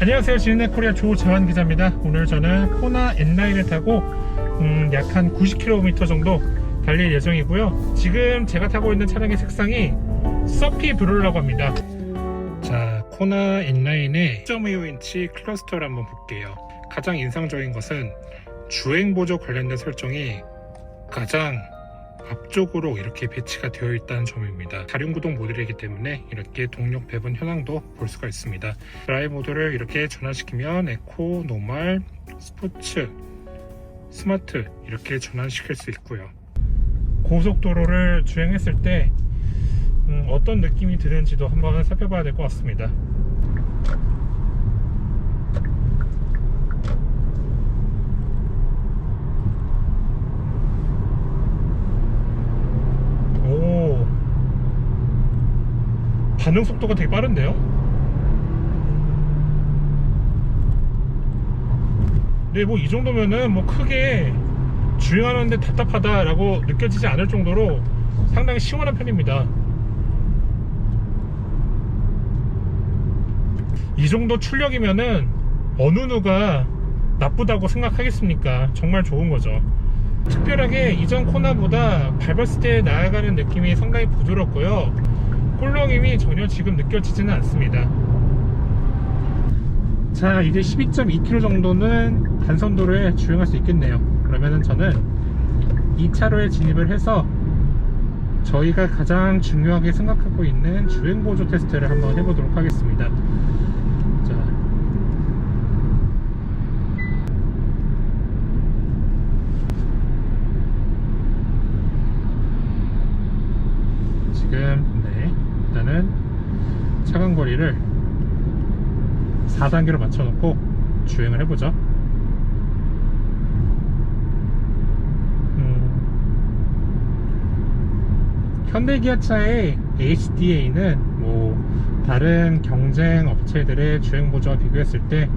안녕하세요. 지인네코리아 조재환 기자입니다. 오늘 저는 코나 N9을 타고 약 한 90km 정도 달릴 예정이고요. 지금 제가 타고 있는 차량의 색상이 서피 브루라고 합니다. 자, 코나 N9의 1.25인치 클러스터를 한번 볼게요. 가장 인상적인 것은 주행보조 관련된 설정이 가장 앞쪽으로 이렇게 배치가 되어 있다는 점입니다. 다륜구동 모델이기 때문에 이렇게 동력 배분 현황도 볼 수가 있습니다. 드라이브 모드를 이렇게 전환시키면 에코, 노멀, 스포츠, 스마트 이렇게 전환시킬 수 있고요. 고속도로를 주행했을 때 어떤 느낌이 드는지도 한번 살펴봐야 될 것 같습니다. 오, 반응 속도가 되게 빠른데요? 네, 뭐 이 정도면은 뭐 크게 주행하는데 답답하다라고 느껴지지 않을 정도로 상당히 시원한 편입니다. 이 정도 출력이면은 어느 누가 나쁘다고 생각하겠습니까? 정말 좋은 거죠. 특별하게 이전 코나보다 밟았을 때 나아가는 느낌이 상당히 부드럽고요. 꿀렁임이 전혀 지금 느껴지지는 않습니다. 자, 이제 12.2km 정도는 단선도로에 주행할 수 있겠네요. 그러면은 저는 2차로에 진입을 해서 저희가 가장 중요하게 생각하고 있는 주행보조 테스트를 한번 해보도록 하겠습니다. 자, 지금 일단은 차간거리를 4단계로 맞춰놓고 주행을 해보죠. 현대기아차의 HDA는 뭐 다른 경쟁 업체들의 주행보조와 비교했을 때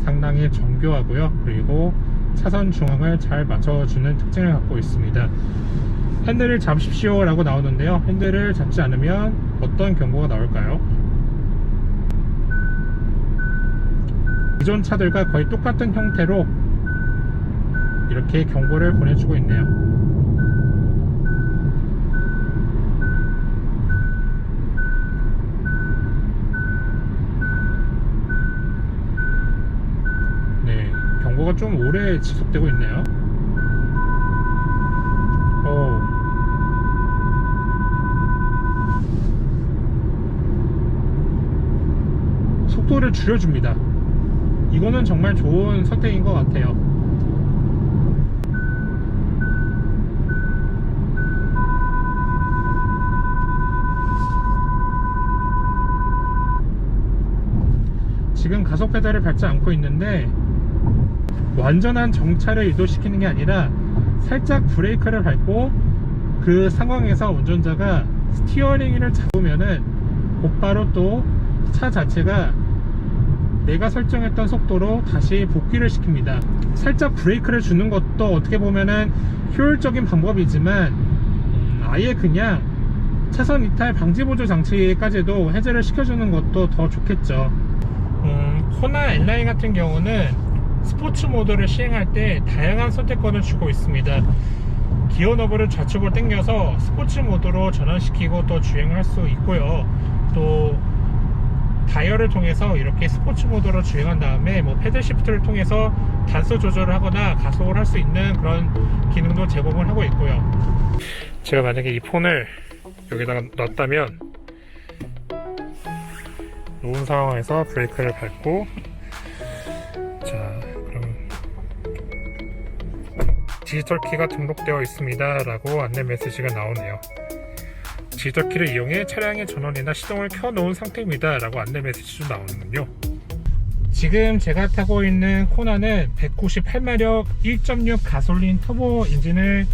상당히 정교하고요. 그리고 차선 중앙을 잘 맞춰주는 특징을 갖고 있습니다. 핸들을 잡으십시오 라고 나오는데요, 핸들을 잡지 않으면 어떤 경고가 나올까요? 기존 차들과 거의 똑같은 형태로 이렇게 경고를 보내주고 있네요. 네, 경고가 좀 오래 지속되고 있네요. 속도를 줄여줍니다. 이거는 정말 좋은 선택인 것 같아요. 지금 가속 페달을 밟지 않고 있는데 완전한 정차를 유도시키는 게 아니라 살짝 브레이크를 밟고 그 상황에서 운전자가 스티어링을 잡으면은 곧바로 또 차 자체가 내가 설정했던 속도로 다시 복귀를 시킵니다. 살짝 브레이크를 주는 것도 어떻게 보면은 효율적인 방법이지만 아예 그냥 차선 이탈 방지 보조 장치까지도 해제를 시켜주는 것도 더 좋겠죠. 코나 N9 같은 경우는 스포츠 모드를 시행할 때 다양한 선택권을 주고 있습니다. 기어 너브를 좌측으로 당겨서 스포츠 모드로 전환시키고 또 주행을 할 수 있고요. 또 다이얼을 통해서 이렇게 스포츠 모드로 주행한 다음에 뭐 패들 시프트를 통해서 단수 조절을 하거나 가속을 할 수 있는 그런 기능도 제공을 하고 있고요. 제가 만약에 이 폰을 여기다가 놨다면 놓은 상황에서 브레이크를 밟고, 자, 그럼 디지털 키가 등록되어 있습니다 라고 안내 메시지가 나오네요. 디지털 키를 이용해 차량의 전원이나 시동을 켜놓은 상태입니다 라고 안내 메시지도 나오는군요. 지금 제가 타고 있는 코나는 198마력 1.6 가솔린 터보 엔진을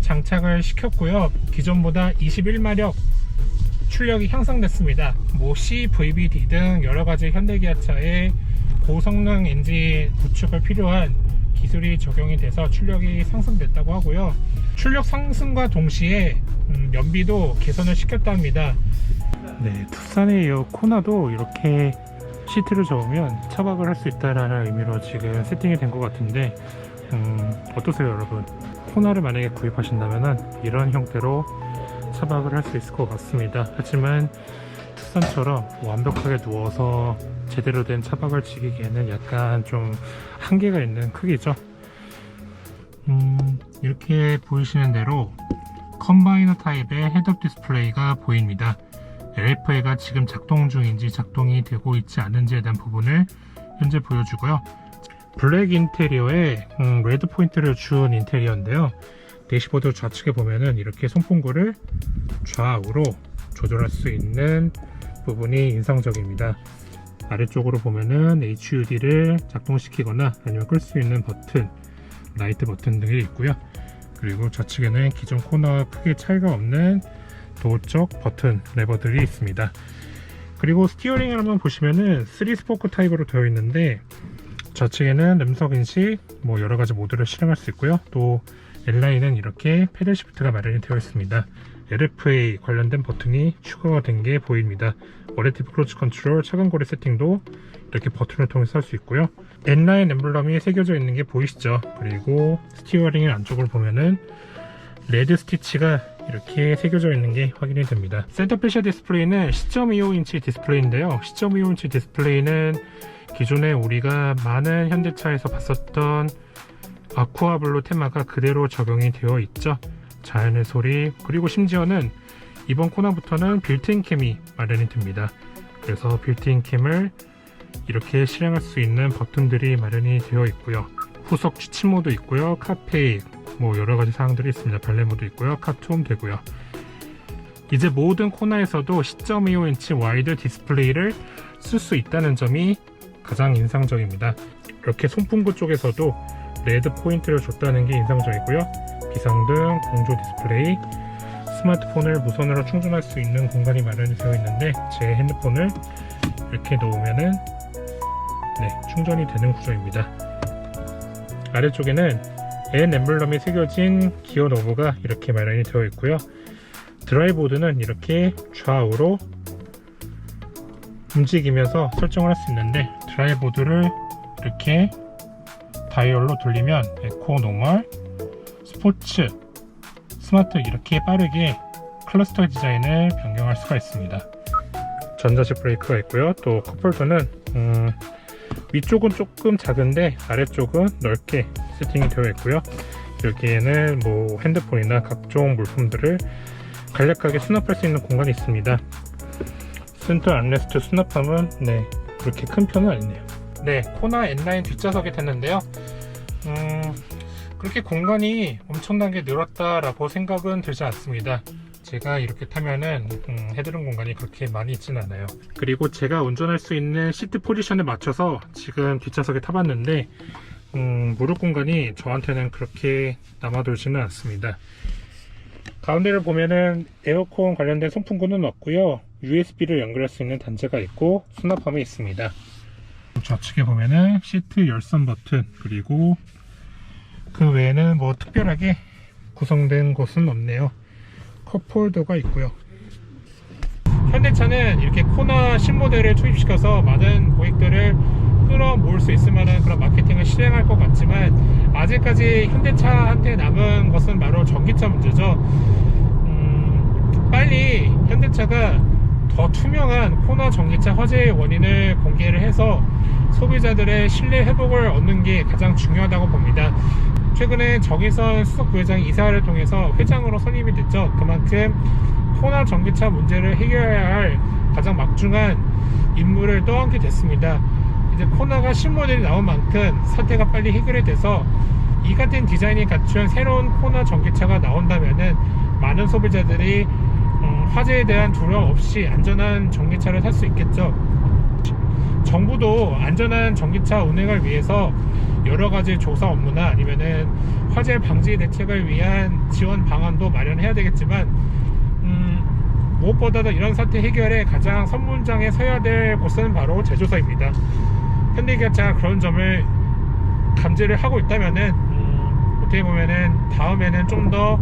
장착을 시켰고요. 기존보다 21마력 출력이 향상됐습니다. 뭐 CVBD 등 여러가지 현대기아차의 고성능 엔진 구축을 필요한 기술이 적용이 돼서 출력이 상승됐다고 하고요. 출력 상승과 동시에 연비도 개선을 시켰답니다. 네, 투싼의 이 코나도 이렇게 시트를 접으면 차박을 할 수 있다라는 의미로 지금 세팅이 된 것 같은데 어떠세요 여러분? 코나를 만약에 구입하신다면 이런 형태로 차박을 할 수 있을 것 같습니다. 하지만 투싼처럼 완벽하게 누워서 제대로 된 차박을 즐기기에는 약간 좀 한계가 있는 크기죠. 이렇게 보이시는 대로 컴바이너 타입의 헤드업 디스플레이가 보입니다. LFA가 지금 작동 중인지 작동이 되고 있지 않은지에 대한 부분을 현재 보여주고요. 블랙 인테리어에 레드 포인트를 준 인테리어인데요. 대시보드 좌측에 보면은 이렇게 송풍구를 좌우로 조절할 수 있는 부분이 인상적입니다. 아래쪽으로 보면은 HUD를 작동시키거나 아니면 끌 수 있는 버튼, 라이트 버튼 등이 있고요. 그리고 좌측에는 기존 코너와 크게 차이가 없는 도어쪽 버튼 레버들이 있습니다. 그리고 스티어링을 한번 보시면은 3스포크 타입으로 되어 있는데 좌측에는 램석 인식, 여러가지 모드를 실행할 수 있고요. 또 L라인은 이렇게 패들 시프트가 마련이 되어 있습니다. LFA 관련된 버튼이 추가가 된 게 보입니다. 어댑티브 크루즈 컨트롤, 차간거리 세팅도 이렇게 버튼을 통해서 할 수 있고요. N라인 엠블럼이 새겨져 있는 게 보이시죠? 그리고 스티어링 안쪽을 보면은 레드 스티치가 이렇게 새겨져 있는 게 확인이 됩니다. 센터 페시아 디스플레이는 10.25인치 디스플레이인데요. 10.25인치 디스플레이는 기존에 우리가 많은 현대차에서 봤었던 아쿠아블루 테마가 그대로 적용이 되어 있죠. 자연의 소리, 그리고 심지어는 이번 코너부터는 빌트인 캠이 마련이 됩니다. 그래서 빌트인 캠을 이렇게 실행할 수 있는 버튼들이 마련이 되어 있고요. 후석 취침 모드 있고요. 카페이, 여러가지 사항들이 있습니다. 발레 모드 있고요. 카툼 되고요. 이제 모든 코너에서도 10.25인치 와이드 디스플레이를 쓸 수 있다는 점이 가장 인상적입니다. 이렇게 손풍구 쪽에서도 레드 포인트를 줬다는 게 인상적이고요. 비상등, 공조 디스플레이, 스마트폰을 무선으로 충전할 수 있는 공간이 마련이 되어 있는데 제 핸드폰을 이렇게 놓으면은 충전이 되는 구조입니다. 아래쪽에는 N 엠블럼이 새겨진 기어 노브가 이렇게 마련이 되어 있고요. 드라이보드는 이렇게 좌우로 움직이면서 설정을 할 수 있는데 드라이보드를 이렇게 다이얼로 돌리면 에코, 노멀, 스포츠, 스마트 이렇게 빠르게 클러스터 디자인을 변경할 수가 있습니다. 전자식 브레이크가 있고요. 또 컵홀더는 위쪽은 조금 작은데 아래쪽은 넓게 세팅이 되어 있고요. 여기에는 핸드폰이나 각종 물품들을 간략하게 수납할 수 있는 공간이 있습니다. 센터 암레스트 수납함은 그렇게 큰 편은 아니네요. 코나 N라인 뒷좌석이 됐는데요. 그렇게 공간이 엄청나게 늘었다라고 생각은 들지 않습니다. 제가 이렇게 타면은 헤드룸 공간이 그렇게 많이 있지는 않아요. 그리고 제가 운전할 수 있는 시트 포지션에 맞춰서 지금 뒷좌석에 타봤는데 무릎 공간이 저한테는 그렇게 남아돌지는 않습니다. 가운데를 보면은 에어컨 관련된 송풍구는 없고요. USB를 연결할 수 있는 단자가 있고 수납함이 있습니다. 좌측에 보면은 시트 열선 버튼, 그리고 그 외에는 특별하게 구성된 곳은 없네요. 컵홀더가 있고요. 현대차는 이렇게 코나 신모델을 투입시켜서 많은 고객들을 끌어모을 수 있을 만한 그런 마케팅을 실행할 것 같지만 아직까지 현대차한테 남은 것은 바로 전기차 문제죠. 빨리 현대차가 더 투명한 코나 전기차 화재의 원인을 공개를 해서 소비자들의 신뢰 회복을 얻는 게 가장 중요하다고 봅니다. 최근에 정의선 수석 부회장이 이사를 통해서 회장으로 선임이 됐죠. 그만큼 코나 전기차 문제를 해결해야 할 가장 막중한 임무를 떠안게 됐습니다. 이제 코나가 신모델이 나온 만큼 사태가 빨리 해결이 돼서 이 같은 디자인이 갖춘 새로운 코나 전기차가 나온다면은 많은 소비자들이 화재에 대한 두려움 없이 안전한 전기차를 살 수 있겠죠. 정부도 안전한 전기차 운행을 위해서 여러가지 조사 업무나 아니면은 화재 방지 대책을 위한 지원 방안도 마련해야 되겠지만 무엇보다도 이런 사태 해결에 가장 선문장에 서야 될 곳은 바로 제조사입니다. 현대기아차가 그런 점을 감지를 하고 있다면은 어떻게 보면은 다음에는 좀 더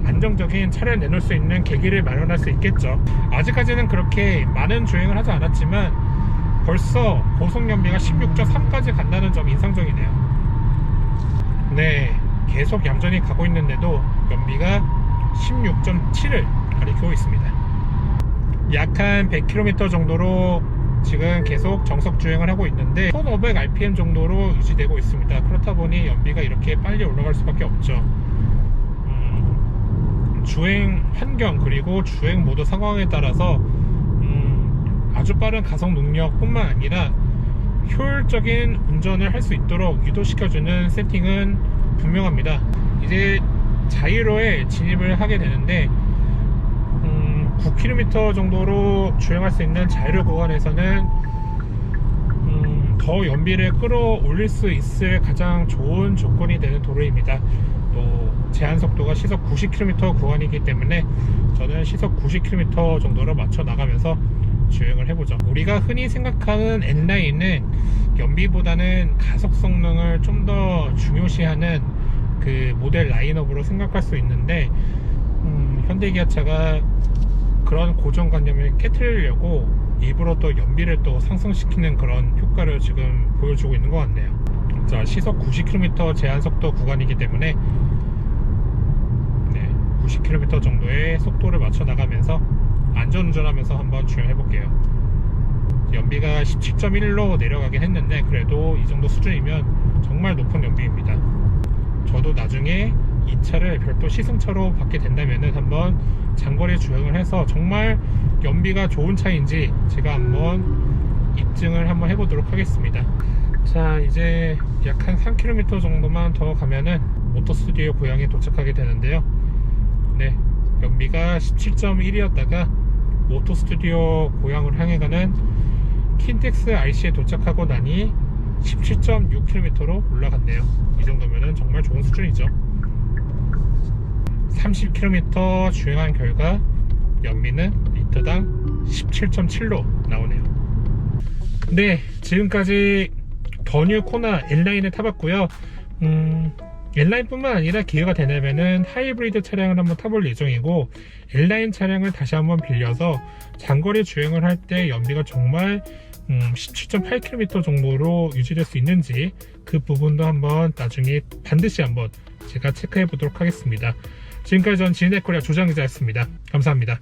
안정적인 차를 내놓을 수 있는 계기를 마련할 수 있겠죠. 아직까지는 그렇게 많은 주행을 하지 않았지만 벌써 고속연비가 16.3까지 간다는 점이 인상적이네요. 네, 계속 얌전히 가고 있는데도 연비가 16.7을 가리키고 있습니다. 약 한 100km 정도로 지금 계속 정석 주행을 하고 있는데 1500rpm 정도로 유지되고 있습니다. 그렇다 보니 연비가 이렇게 빨리 올라갈 수밖에 없죠. 주행 환경 그리고 주행 모드 상황에 따라서 아주 빠른 가속 능력 뿐만 아니라 효율적인 운전을 할 수 있도록 유도시켜주는 세팅은 분명합니다. 이제 자이로에 진입을 하게 되는데 9km 정도로 주행할 수 있는 자이로 구간에서는 더 연비를 끌어올릴 수 있을 가장 좋은 조건이 되는 도로입니다. 또 제한 속도가 시속 90km 구간이기 때문에 저는 시속 90km 정도로 맞춰 나가면서 주행을 해보죠. 우리가 흔히 생각하는 N라인은 연비보다는 가속 성능을 좀 더 중요시하는 그 모델 라인업으로 생각할 수 있는데 현대기아차가 그런 고정관념을 깨트리려고 일부러 또 연비를 또 상승시키는 그런 효과를 지금 보여주고 있는 것 같네요. 자, 시속 90km 제한속도 구간이기 때문에 90km 정도의 속도를 맞춰 나가면서 안전운전하면서 한번 주행해 볼게요. 연비가 17.1로 내려가긴 했는데 그래도 이 정도 수준이면 정말 높은 연비입니다. 저도 나중에 이 차를 별도 시승차로 받게 된다면 한번 장거리 주행을 해서 정말 연비가 좋은 차인지 제가 한번 입증을 한번 해보도록 하겠습니다. 자, 이제 약 한 3km 정도만 더 가면은 모터스튜디오 고향에 도착하게 되는데요. 네, 연비가 17.1이었다가 모터스튜디오 고향을 향해 가는 킨텍스 RC에 도착하고 나니 17.6km로 올라갔네요. 이 정도면은 정말 좋은 수준이죠. 30km 주행한 결과 연비는 리터당 17.7로 나오네요. 네, 지금까지 더 뉴 코나 N라인을 타봤고요. N라인 뿐만 아니라 기회가 되려면은 하이브리드 차량을 한번 타볼 예정이고, N라인 차량을 다시 한번 빌려서 장거리 주행을 할 때 연비가 정말 17.8km 정도로 유지될 수 있는지 그 부분도 한번 나중에 반드시 한번 제가 체크해 보도록 하겠습니다. 지금까지 전 지니네코리아 조장기자였습니다. 감사합니다.